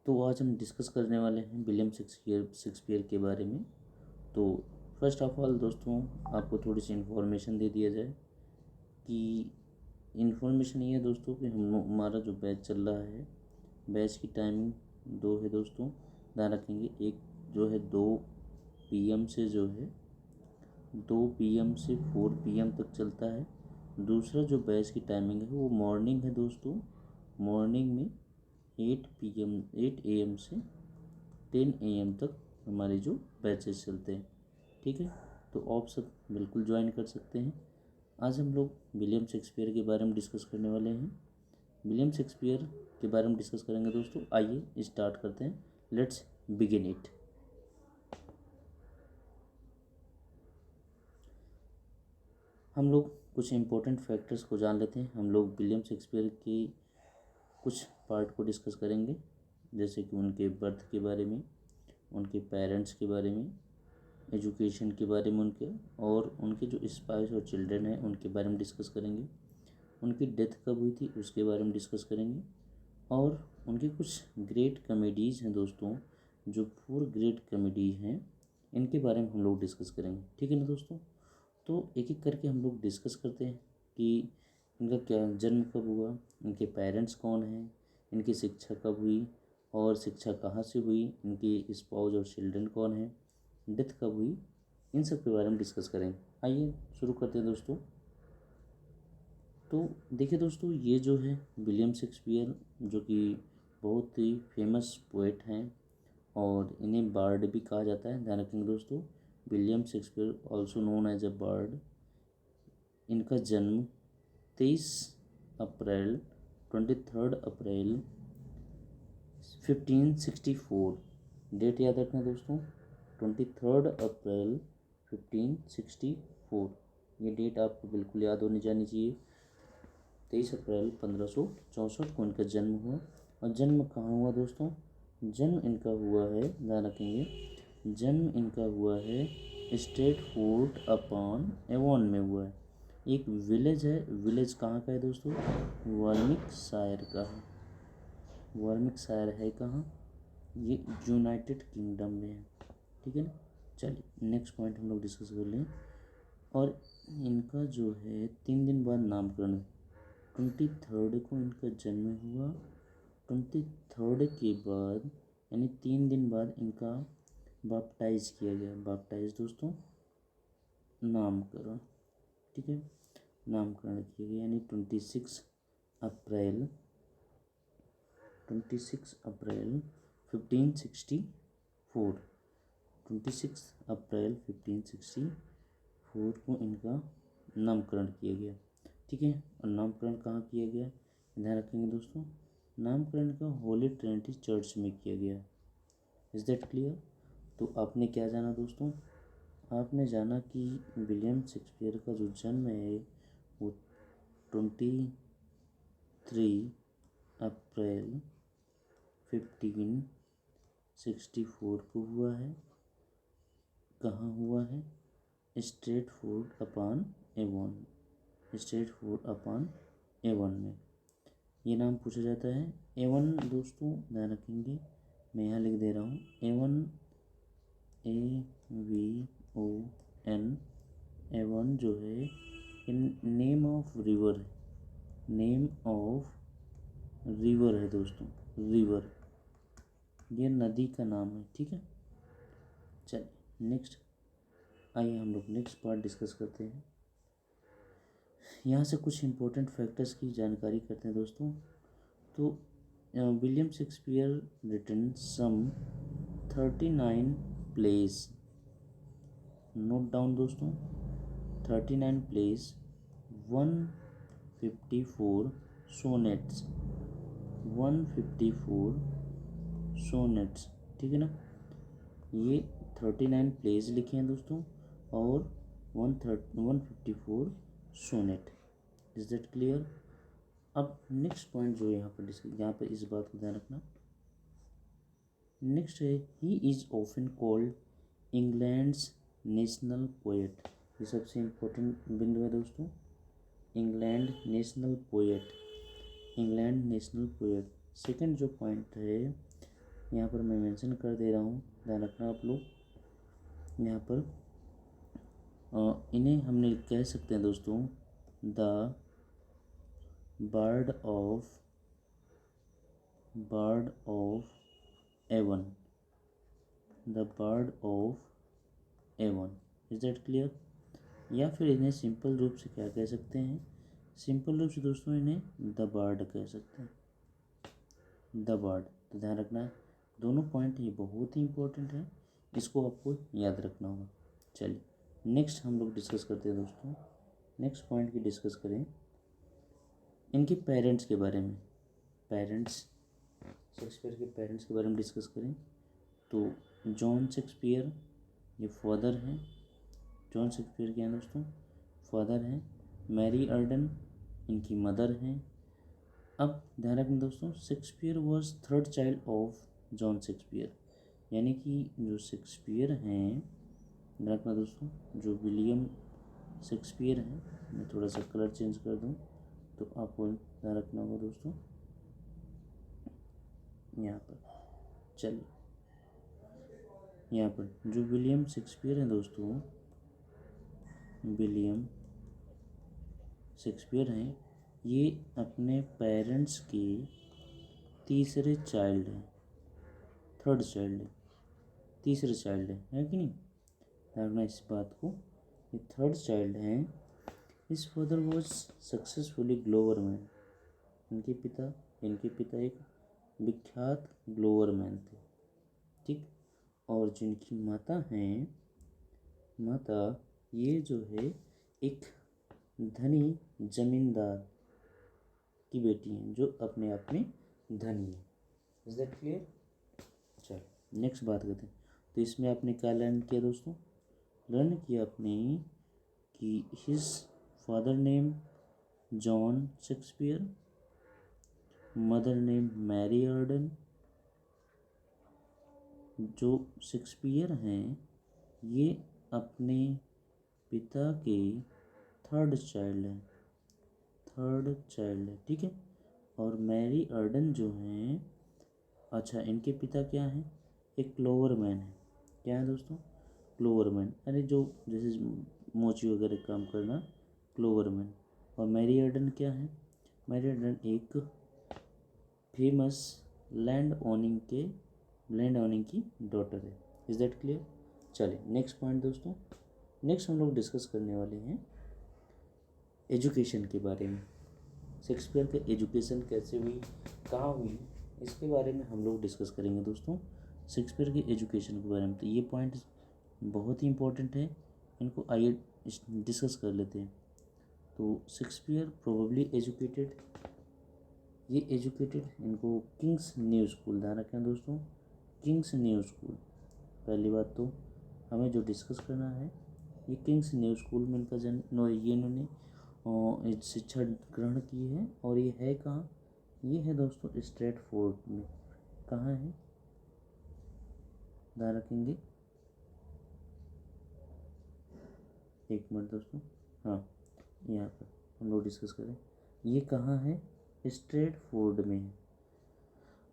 तो आज हम डिस्कस करने वाले हैं विलियम शेक्सपियर के बारे में। तो फर्स्ट ऑफ ऑल दोस्तों, आपको थोड़ी सी इन्फॉर्मेशन दे दिया जाए कि इन्फॉर्मेशन ये है दोस्तों कि हमारा जो बैच चल रहा है, बैच की टाइमिंग 2 है दोस्तों, ध्यान रखेंगे। एक जो है 2 PM से जो है 2 PM से 4 PM तक चलता है। दूसरा जो बैच की टाइमिंग है वो मॉर्निंग है दोस्तों, मॉर्निंग में 8 AM से 10 AM तक हमारे जो बैचेस चलते हैं। ठीक है, तो आप सब बिल्कुल ज्वाइन कर सकते हैं। आज हम लोग विलियम शेक्सपियर के बारे में डिस्कस करने वाले हैं। विलियम शेक्सपियर के बारे में डिस्कस करेंगे दोस्तों। आइए स्टार्ट करते हैं, लेट्स बिगिन इट। हम लोग कुछ इम्पोर्टेंट फैक्टर्स को जान लेते हैं। हम लोग विलियम शेक्सपियर की कुछ पार्ट को डिस्कस करेंगे, जैसे कि उनके बर्थ के बारे में, उनके पेरेंट्स के बारे में, एजुकेशन के बारे में उनके, और उनके जो स्पाउस और चिल्ड्रन हैं उनके बारे में डिस्कस करेंगे। उनकी डेथ कब हुई थी उसके बारे में डिस्कस करेंगे। और उनके कुछ ग्रेट कॉमेडीज़ हैं दोस्तों, जो 4 ग्रेट कॉमेडीज हैं, इनके बारे में हम लोग डिस्कस करेंगे। ठीक है ना दोस्तों, तो एक एक करके हम लोग डिस्कस करते हैं कि इनका क्या जन्म कब हुआ, इनके पेरेंट्स कौन हैं, इनकी शिक्षा कब हुई और शिक्षा कहाँ से हुई, इनकी स्पाउस और चिल्ड्रन कौन हैं, डेथ कब हुई, इन सब के बारे में डिस्कस करेंगे। आइए शुरू करते हैं दोस्तों। तो देखिए दोस्तों, ये जो है विलियम शेक्सपियर, जो कि बहुत ही फेमस पोएट हैं और इन्हें बार्ड भी कहा जाता है। ध्यान रखेंगे दोस्तों, William Shakespeare also known as a bard. इनका जन्म 23 अप्रैल 23 अप्रैल 1564, डेट याद रखना दोस्तों, 23 अप्रैल 1564, ये डेट आपको बिल्कुल याद होनी जानी चाहिए। 23 अप्रैल 1564 को इनका जन्म हुआ। और जन्म कहाँ हुआ दोस्तों? जन्म इनका हुआ है, ध्यान रखेंगे, जन्म इनका हुआ है स्ट्रेटफोर्ड अपॉन एवॉन में हुआ है। एक विलेज है, विलेज कहाँ का है दोस्तों? वाल्मीकशायर का है। वाल्मीकशायर है कहाँ? ये यूनाइटेड किंगडम में है। ठीक है ना, चलिए नेक्स्ट पॉइंट हम लोग डिस्कस कर लें। और इनका जो है 3 दिन बाद नामकरण, 23 को इनका जन्म हुआ, 23 के बाद यानी 3 दिन बाद इनका बैप्टाइज किया गया। बैप्टाइज दोस्तों नामकरण, ठीक है, नामकरण किया गया, यानी 26 अप्रैल 1564, 26 अप्रैल 1564 को इनका नामकरण किया गया। ठीक है, और नामकरण कहाँ किया गया, ध्यान रखेंगे दोस्तों, नामकरण का होली ट्रिनिटी चर्च में किया गया। Is that clear? तो आपने क्या जाना दोस्तों? आपने जाना कि विलियम शेक्सपियर का जो जन्म है वो 23 अप्रैल 1564 को हुआ है। कहाँ हुआ है? Stratford upon Avon, Stratford upon Avon में ये नाम पूछा जाता है। एवन दोस्तों ध्यान रखेंगे, मैं यहाँ लिख दे रहा हूँ, एवन AVON, एवन जो है इन नेम ऑफ रिवर है, नेम ऑफ रिवर है दोस्तों, रिवर, ये नदी का नाम है। ठीक है, चलिए नेक्स्ट, आइए हम लोग नेक्स्ट पार्ट डिस्कस करते हैं। यहाँ से कुछ इम्पोर्टेंट फैक्टर्स की जानकारी करते हैं दोस्तों। तो विलियम शेक्सपियर रिटन सम 39 प्लेस, नोट डाउन दोस्तों, 39 प्लेस, 154 सोनेट्स, 154 सोनेट्स, ठीक है ना, ये 39 प्लेस लिखे हैं दोस्तों और 154 सोनेट। Is that clear? अब नेक्स्ट पॉइंट जो है यहाँ पर डिस्कस, यहाँ पर इस बात को ध्यान रखना। नेक्स्ट है, he is often called England's national poet. ये सबसे इम्पोर्टेंट बिंदु है दोस्तों, England national poet, England national poet. Second जो पॉइंट है, यहाँ पर मैं मेंशन कर दे रहा हूँ, ध्यान रखना आप लोग। यहाँ पर इन्हें हमने कह सकते हैं दोस्तों the bard of Avon, the bard of Avon. Is that clear? या फिर इन्हें सिंपल रूप से क्या कह सकते हैं? सिंपल रूप से दोस्तों इन्हें द बर्ड कह सकते हैं, द बर्ड। तो ध्यान रखना है, दोनों पॉइंट ये बहुत ही इंपॉर्टेंट है, इसको आपको याद रखना होगा। चलिए नेक्स्ट हम लोग डिस्कस करते हैं दोस्तों, नेक्स्ट पॉइंट की डिस्कस करें इनके पेरेंट्स के बारे में। पेरेंट्स, शेक्सपियर के पेरेंट्स के बारे में डिस्कस करें तो जॉन शेक्सपियर ये फादर हैं, जॉन शेक्सपियर के हैं दोस्तों फादर हैं। मैरी अर्डन इनकी मदर हैं। अब ध्यान रखना दोस्तों, Shakespeare was third child of John Shakespeare, यानी कि जो शेक्सपियर हैं, ध्यान रखना दोस्तों, जो विलियम शेक्सपियर हैं, मैं थोड़ा सा कलर चेंज कर दूं तो आपको ध्यान रखना होगा दोस्तों। यहाँ पर चलिए, यहाँ पर जो विलियम शेक्सपियर हैं दोस्तों, विलियम शेक्सपियर हैं, ये अपने पेरेंट्स के तीसरे चाइल्ड हैं, थर्ड चाइल्ड है, तीसरे चाइल्ड है कि नहीं? ध्यान रखना इस बात को, ये थर्ड चाइल्ड हैं। His father was successfully glover man, इनके पिता एक विख्यात ग्लोवर मैन थे, ठीक। और जिनकी माता हैं, माता ये जो है एक धनी जमींदार की बेटी हैं, जो अपने आप में धनी है। Is that clear? चलो नेक्स्ट बात करते हैं। तो इसमें आपने क्या लर्न किया दोस्तों? लर्न किया आपने कि his father name John Shakespeare, mother name Mary Arden. जो शेक्सपियर हैं ये अपने पिता के थर्ड चाइल्ड हैं, थर्ड चाइल्ड है, ठीक है। और मैरी अर्डन जो हैं, अच्छा इनके पिता क्या हैं? एक क्लोवर मैन है। क्या है दोस्तों? क्लोवर मैन, अरे जो जैसे मोची वगैरह काम करना, क्लोवर मैन। और मैरी अर्डन क्या है? मैरी अर्डन एक फेमस लैंड ओनिंग की डॉटर है। Is that clear? चलिए नेक्स्ट पॉइंट दोस्तों, नेक्स्ट हम लोग डिस्कस करने वाले हैं एजुकेशन के बारे में। शेक्सपियर के एजुकेशन कैसे हुई, कहाँ हुई, इसके बारे में हम लोग डिस्कस करेंगे दोस्तों, शेक्सपियर के एजुकेशन के बारे में। तो ये पॉइंट बहुत ही इंपॉर्टेंट है, इनको आइए डिस्कस कर लेते हैं। तो शेक्सपियर प्रोबेबली एजुकेटेड, ये एजुकेटेड, इनको किंग्स न्यू स्कूल, ध्यान रखें दोस्तों, किंग्स न्यू स्कूल। पहली बात तो हमें जो डिस्कस करना है, ये किंग्स न्यू स्कूल में इनका जन्म, ये इन्होंने शिक्षा ग्रहण की है। और ये है कहाँ? ये है दोस्तों स्ट्रैटफोर्ड में। कहाँ है? ध्यान रखेंगे, एक मिनट दोस्तों, हाँ यहाँ पर हम लोग डिस्कस करें, ये कहाँ है? स्ट्रैटफोर्ड में है।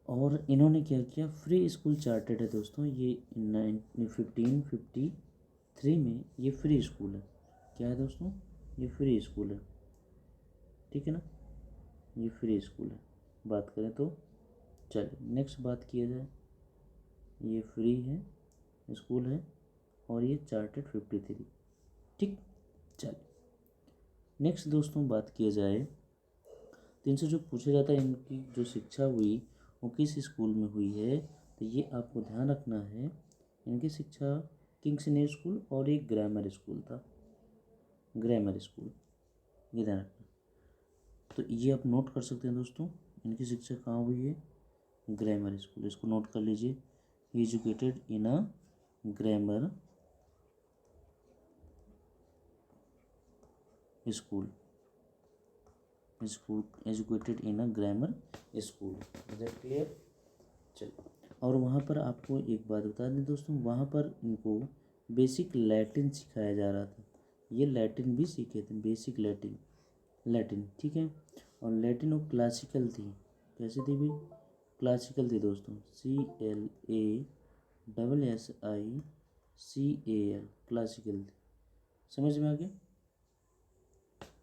और इन्होंने क्या किया? फ्री स्कूल चार्टेड है दोस्तों, ये 1553 में ये फ्री स्कूल है। क्या है दोस्तों? ये फ्री स्कूल है, ठीक है ना, ये फ्री स्कूल है। बात करें तो चलिए नेक्स्ट बात किया जाए, ये फ्री है स्कूल है और ये चार्टेड 53, ठीक। चलिए नेक्स्ट दोस्तों बात किया जाए, तो इनसे जो पूछा जाता है इनकी जो शिक्षा हुई वो किस स्कूल में हुई है, तो ये आपको ध्यान रखना है, इनकी शिक्षा किंग्स न्यू स्कूल और एक ग्रामर स्कूल था, ग्रामर स्कूल, ये ध्यान रखना। तो ये आप नोट कर सकते हैं दोस्तों, इनकी शिक्षा कहाँ हुई है? ग्रामर स्कूल, इसको नोट कर लीजिए। Educated in a grammar school, educated in a grammar school. Is that clear? चलिए, और वहाँ पर आपको एक बात बता दें दोस्तों, वहाँ पर इनको बेसिक लैटिन सिखाया जा रहा था, ये लैटिन भी सीखे थे, बेसिक लैटिन, ठीक है। और लैटिन वो क्लासिकल थी, कैसी थी भी? क्लासिकल थी दोस्तों, CLASSICAL, क्लासिकल थी। समझ में आ गया?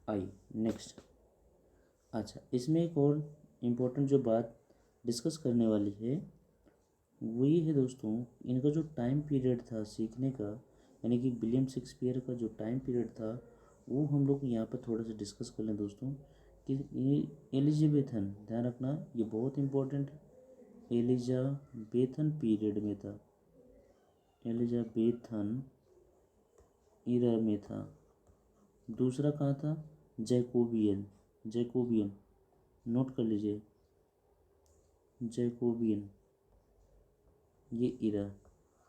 आई नेक्स्ट। अच्छा, इसमें एक और इम्पोर्टेंट जो बात डिस्कस करने वाली है वो ये है दोस्तों, इनका जो टाइम पीरियड था सीखने का, यानी कि विलियम शेक्सपियर का जो टाइम पीरियड था वो हम लोग यहाँ पर थोड़ा सा डिस्कस कर लें दोस्तों। कि ये एलिजाबेथन, ध्यान रखना ये बहुत इम्पोर्टेंट है, एलिजाबेथन पीरियड में था, एलिजाबेथन ईरा में था। दूसरा कहाँ था? जैकोबियन, जैकोबियन, नोट कर लीजिए, जैकोबियन ये इरा।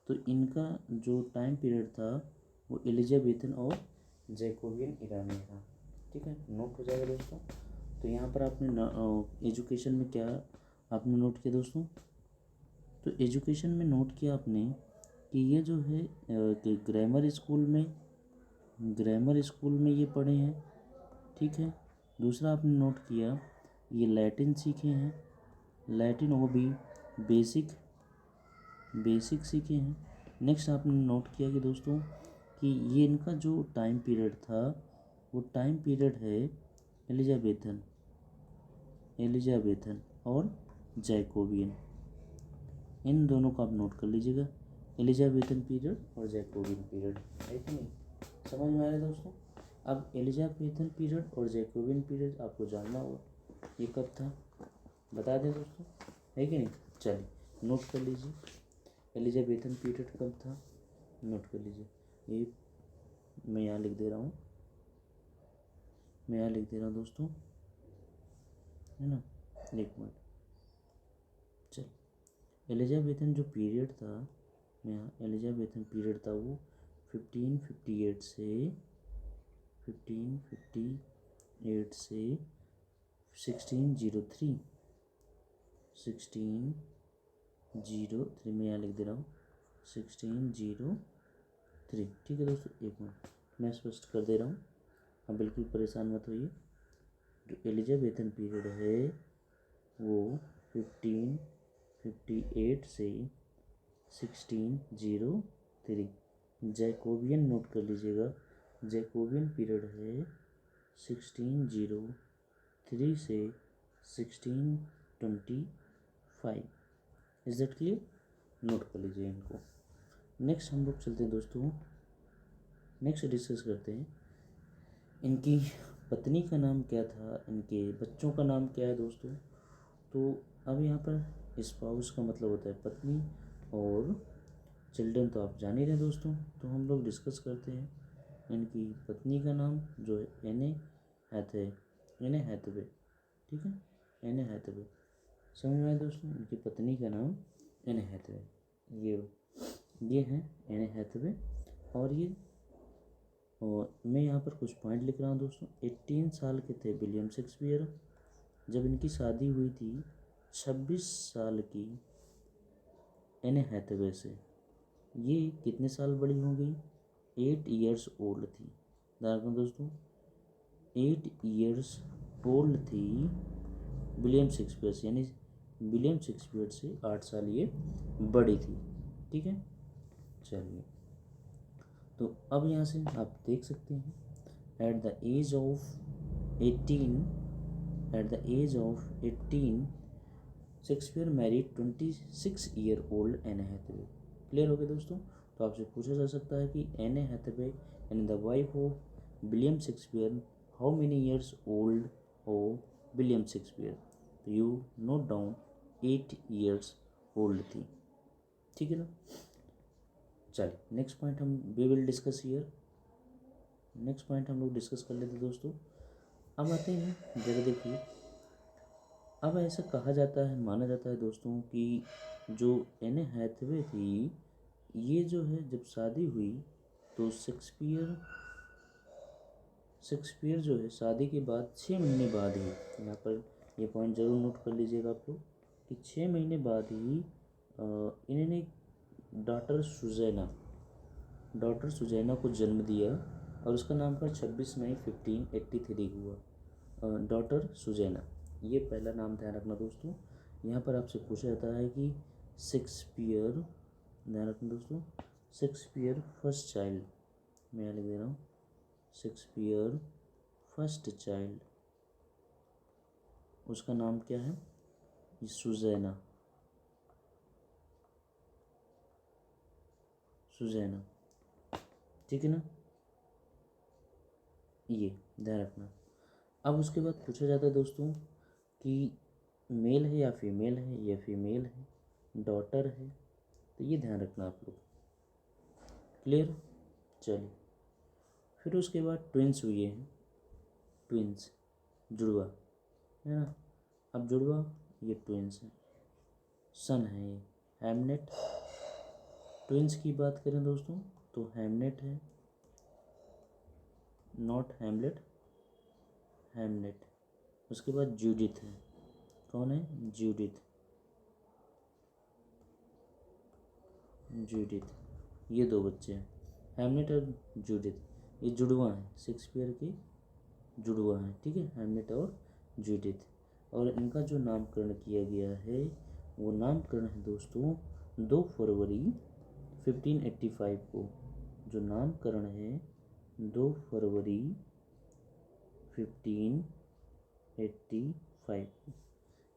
तो इनका जो टाइम पीरियड था वो एलिजाबेथन और जैकोबियन इरा में था। ठीक है, नोट हो जाएगा दोस्तों। तो यहाँ पर आपने एजुकेशन में क्या आपने नोट किया दोस्तों? तो एजुकेशन में नोट किया आपने कि ये जो है कि ग्रामर स्कूल में ये पढ़े हैं। ठीक है, दूसरा आपने नोट किया ये लैटिन सीखे हैं, लैटिन वो भी बेसिक सीखे हैं। नेक्स्ट आपने नोट किया कि दोस्तों कि ये इनका जो टाइम पीरियड था वो टाइम पीरियड है एलिजाबेथन और जैकोबियन, इन दोनों को आप नोट कर लीजिएगा, एलिजाबेथन पीरियड और जैकोबियन पीरियड, है कि नहीं? समझ में आ रहा है दोस्तों? अब एलिजाबेथन पीरियड और जैकोबियन पीरियड आपको जानना होगा ये कब था, बता दें दोस्तों, है कि नहीं? चलिए नोट कर लीजिए, एलिजाबेथन पीरियड कब था, नोट कर लीजिए। ये मैं यहाँ लिख दे रहा हूँ, दोस्तों, है ना, एक मिनट। चल, एलिजाबेथन जो पीरियड था, यहाँ एलिजाबेथन पीरियड था वो 1558 से 1603 मैं यहाँ लिख दे रहा हूँ 1603। ठीक है दोस्तों, एक मिनट मैं स्पष्ट कर दे रहा हूँ, आप बिल्कुल परेशान मत होइए। जो एलिजाबेथन पीरियड है वो 1558 से 1603। जैकोबियन नोट कर लीजिएगा, जैकोबियन पीरियड है 1603 से 1625। Is that clear? नोट कर लीजिए इनको। नेक्स्ट हम लोग चलते हैं दोस्तों, नेक्स्ट डिस्कस करते हैं इनकी पत्नी का नाम क्या था, इनके बच्चों का नाम क्या है दोस्तों। तो अब यहाँ पर स्पाउस का मतलब होता है पत्नी, और चिल्ड्रन तो आप जान ही रहे दोस्तों। तो हम लोग डिस्कस करते हैं इनकी पत्नी का नाम जो है एने हैथवे। ठीक है, एने हैथवे, समझ में आया दोस्तों? इनकी पत्नी का नाम एने हैथवे, ये है एने हैथवे। और मैं यहाँ पर कुछ पॉइंट लिख रहा हूँ दोस्तों। 18 साल के थे विलियम शेक्सपियर जब इनकी शादी हुई थी 26 साल की एने हैथवे से। ये कितने साल बड़ी हो गई? 8 ईयर्स ओल्ड थी। देखो दोस्तों, 8 ईयर्स ओल्ड थी विलियम शेक्सपियर से, यानी विलियम शेक्सपियर से 8 साल ये बड़ी थी। ठीक है, चलिए तो अब यहाँ से आप देख सकते हैं at the age of 18 Shakespeare married 26 year old Anne Hathaway. Clear हो गया दोस्तों? तो आपसे पूछा जा सकता है कि एने हैथवे यानी the wife of William Shakespeare how many years old हो विलियम शेक्सपियर। तो you note down 8 years old थी। ठीक है ना? चलिए नेक्स्ट पॉइंट हम we will discuss here. Next point हम लोग डिस्कस कर लेते दोस्तों। अब आते हैं जरा देखिए, अब ऐसा कहा जाता है, माना जाता है दोस्तों कि जो एने हैथवे थी ये जो है जब शादी हुई तो शेक्सपियर जो है शादी के बाद 6 महीने बाद ही, यहाँ पर ये पॉइंट ज़रूर नोट कर लीजिएगा आप लोग कि 6 महीने बाद ही इन्होंने डॉटर सुजैना को जन्म दिया और उसका नामकरण 26 मई 1583 हुआ। डॉटर सुजैना, ये पहला नाम ध्यान रखना दोस्तों। यहाँ पर आपसे पूछा जाता है कि शेक्सपियर, ध्यान रखना दोस्तों, शेक्सपियर फर्स्ट चाइल्ड, मैं यहाँ लिख दे रहा हूँ, शेक्सपियर फर्स्ट चाइल्ड, उसका नाम क्या है? ये सुजैना, सुजैना, ठीक है ना, ये ध्यान रखना। अब उसके बाद पूछा जाता है दोस्तों कि मेल है या फीमेल है, या फीमेल है, डॉटर है, तो ये ध्यान रखना आप लोग। क्लियर? चलिए, फिर उसके बाद ट्विंस हुए हैं, ट्विंस, जुड़वा है ना। अब जुड़वा ये ट्विंस है, सन है ये, हैमलेट। ट्विंस की बात करें दोस्तों तो हैमलेट है, नॉट हैमलेट, हैमलेट। उसके बाद जूडिथ है, कौन है? जूडिथ, जूडिथ, ये दो बच्चे हैं, हैमलेट और जूडिथ, ये जुड़वा हैं, शेक्सपियर के जुड़वा हैं, ठीक है, हैमलेट और जूडिथ। और इनका जो नामकरण किया गया है वो नामकरण है दोस्तों 2 फरवरी 1585 को, जो नामकरण है 2 फरवरी 1585।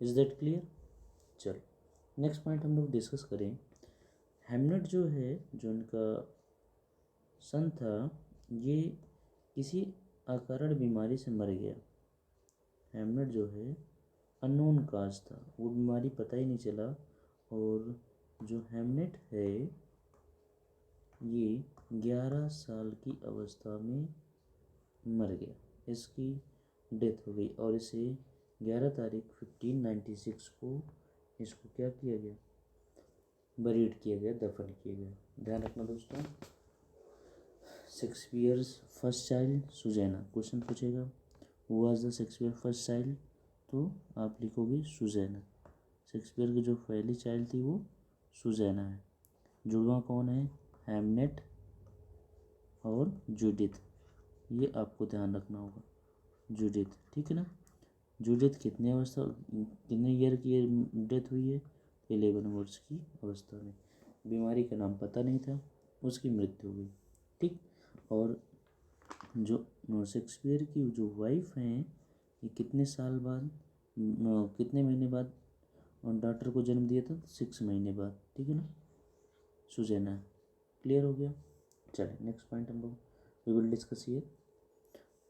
Is that clear? चलो, नेक्स्ट पॉइंट हम लोग डिस्कस करें। हैमलेट जो है, जो इनका सन था, ये किसी अकारण बीमारी से मर गया। हैमलेट जो है अननोन काज था, वो बीमारी पता ही नहीं चला, और जो हैमलेट है ये 11 साल की अवस्था में मर गया, इसकी डेथ हो गई, और इसे 11 तारीख 1596 को इसको क्या किया गया? बरीड किया गया, दफन किया गया। ध्यान रखना दोस्तों। शेक्सपियर्स फर्स्ट चाइल्ड सुजैना, क्वेश्चन पूछेगा who was the Shakespeare first child, तो आप लिखोगे सुजैना। शेक्सपियर की जो पहली चाइल्ड थी वो सुजैना है। जुड़वा कौन है? हैमलेट और जूडिथ, ये आपको ध्यान रखना होगा, जूडिथ, ठीक है ना। जूडिथ कितने ईयर की डेथ हुई है? 11 वर्ष की अवस्था में, बीमारी का नाम पता नहीं था, उसकी मृत्यु हुई, ठीक। और जो शेक्सपियर की जो वाइफ हैं, ये कितने साल बाद, कितने महीने बाद डॉटर को जन्म दिया था? 6 महीने बाद, ठीक है ना, सुजैना। क्लियर हो गया? चलिए, नेक्स्ट पॉइंट हम लोग we will discuss here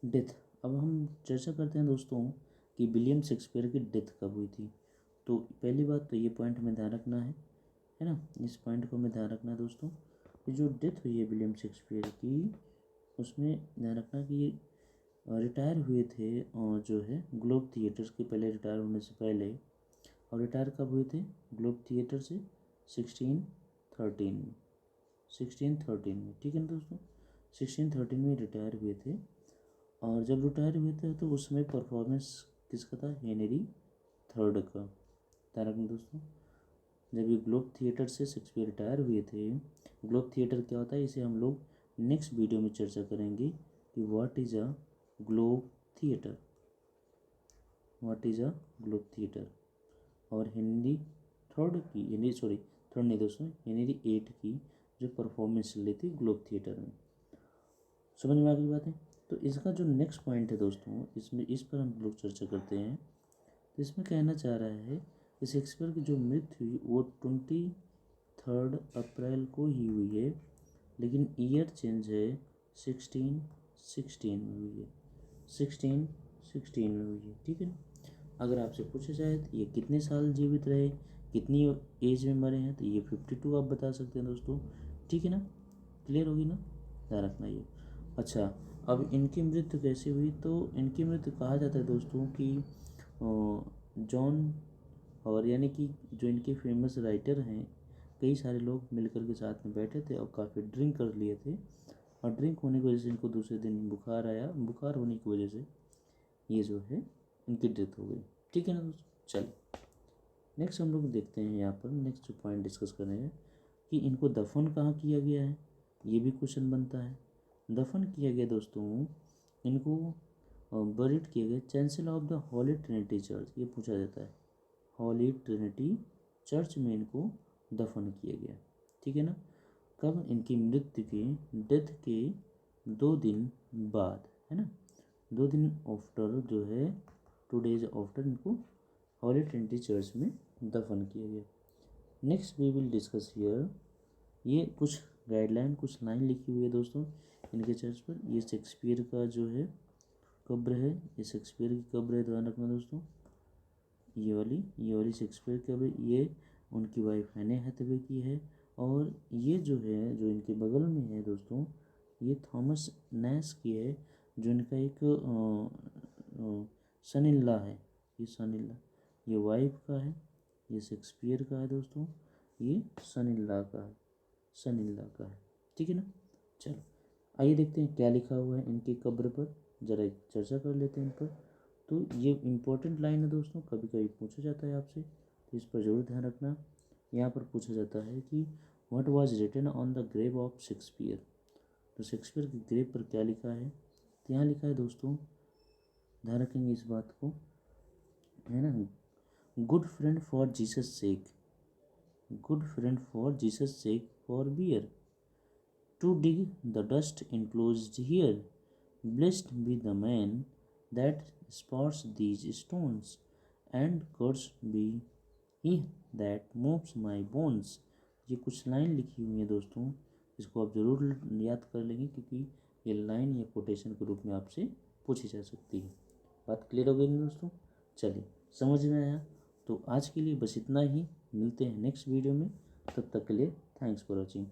death. अब हम चर्चा करते हैं दोस्तों कि विलियम शेक्सपियर की डेथ कब हुई थी। तो पहली बात तो ये पॉइंट हमें ध्यान रखना है ना, इस पॉइंट को हमें ध्यान रखना है दोस्तों कि जो डेथ हुई है विलियम शेक्सपियर की, उसमें ध्यान रखना कि ये रिटायर हुए थे, और जो है ग्लोब थिएटर्स के पहले, रिटायर होने से पहले। और रिटायर कब हुए थे ग्लोब थिएटर से? 1613 में, 1613 में, ठीक है ना दोस्तों, 1613 में रिटायर हुए थे। और जब रिटायर हुए थे तो उसमें परफॉर्मेंस किसका था? हेनरी थर्ड का। ध्यान रखना दोस्तों, जब ये ग्लोब थिएटर से शेक्सपियर रिटायर हुए थे, ग्लोब थिएटर क्या होता है, इसे हम लोग नेक्स्ट वीडियो में चर्चा करेंगे कि what is a globe theatre, what is a globe theatre. और हेनरी थर्ड की, हेनरी सॉरी थर्ड नहीं दोस्तों, हेनरी 8 की जो परफॉर्मेंस चल रही थी ग्लोब थिएटर में। समझ में आ गई बात है? तो इसका जो नेक्स्ट पॉइंट है दोस्तों, इसमें इस पर हम लोग चर्चा करते हैं। तो इसमें कहना चाह रहा है कि शेक्सपियर की जो मृत्यु हुई वो 23 अप्रैल को ही हुई है, लेकिन ईयर चेंज है, 1616 में हुई है, 1616 में हुई है, ठीक है ना। अगर आपसे पूछा जाए तो ये कितने साल जीवित रहे, कितनी एज में मरे हैं, तो ये 52 आप बता सकते हैं दोस्तों, ठीक है ना। क्लियर होगी ना, ध्यान रखना ये। अच्छा, अब इनकी मृत्यु कैसे हुई? तो इनकी मृत्यु कहा जाता है दोस्तों कि जॉन, और यानी कि जो इनके फेमस राइटर हैं, कई सारे लोग मिलकर के साथ में बैठे थे और काफ़ी ड्रिंक कर लिए थे, और ड्रिंक होने की वजह से इनको दूसरे दिन बुखार आया, बुखार होने की वजह से ये जो है इनकी डेथ हो गई, ठीक है ना दोस्तों। चलिए, नेक्स्ट हम लोग देखते हैं, यहाँ पर नेक्स्ट जो पॉइंट डिस्कस कर रहे हैं कि इनको दफन कहाँ किया गया है, ये भी क्वेश्चन बनता है। दफन किया गया दोस्तों, इनको बरीड किए गए chancel of the Holy Trinity Church, ये पूछा जाता है, हॉली ट्रिनिटी चर्च में इनको दफन किया गया। ठीक है ना। कब? इनकी मृत्यु के डेथ के 2 दिन बाद, है ना, 2 दिन आफ्टर जो है, 2 days आफ्टर इनको हॉली ट्रिनिटी चर्च में दफन किया गया। Next we will discuss here, ये कुछ गाइडलाइन, कुछ लाइन लिखी हुई है दोस्तों इनके चर्च पर। ये शेक्सपियर का जो है कब्र है, ये शेक्सपियर की कब्र है, ध्यान रखना दोस्तों। ये वाली शेक्सपियर की कब्र, ये उनकी वाइफ एने हैथवे की है। और ये जो है, जो इनके बगल में है दोस्तों, ये थॉमस नैश की है, जो इनका एक सन इन लॉ है। ये सन इन लॉ, ये वाइफ का है, ये शेक्सपियर का है दोस्तों, ये सन इन लॉ का है, सन इन लॉ का है। ठीक है ना। चलो आइए देखते हैं क्या लिखा हुआ है इनकी कब्र पर, ज़रा एक चर्चा कर लेते हैं इन पर। तो ये इम्पोर्टेंट लाइन है दोस्तों, कभी कभी पूछा जाता है आपसे, तो इस पर ज़रूर ध्यान रखना। यहाँ पर पूछा जाता है कि what was written on the grave of Shakespeare, तो शेक्सपियर की ग्रेव पर क्या लिखा है। तो यहाँ लिखा है दोस्तों, ध्यान रखेंगे इस बात को, है ना, good friend for Jesus sake, good friend for Jesus sake for bear to dig the dust enclosed here. Blessed be the man that spots these stones, and cursed be he that moves my bones. ये कुछ line लिखी हुई है दोस्तों, इसको आप ज़रूर याद कर लेंगे, क्योंकि ये लाइन या कोटेशन के रूप में आपसे पूछी जा सकती है। बात क्लियर हो गई ना दोस्तों। चलिए, समझ में आया तो आज के लिए बस इतना ही, मिलते हैं नेक्स्ट वीडियो में, तब तक के लिए थैंक्स फॉर वॉचिंग।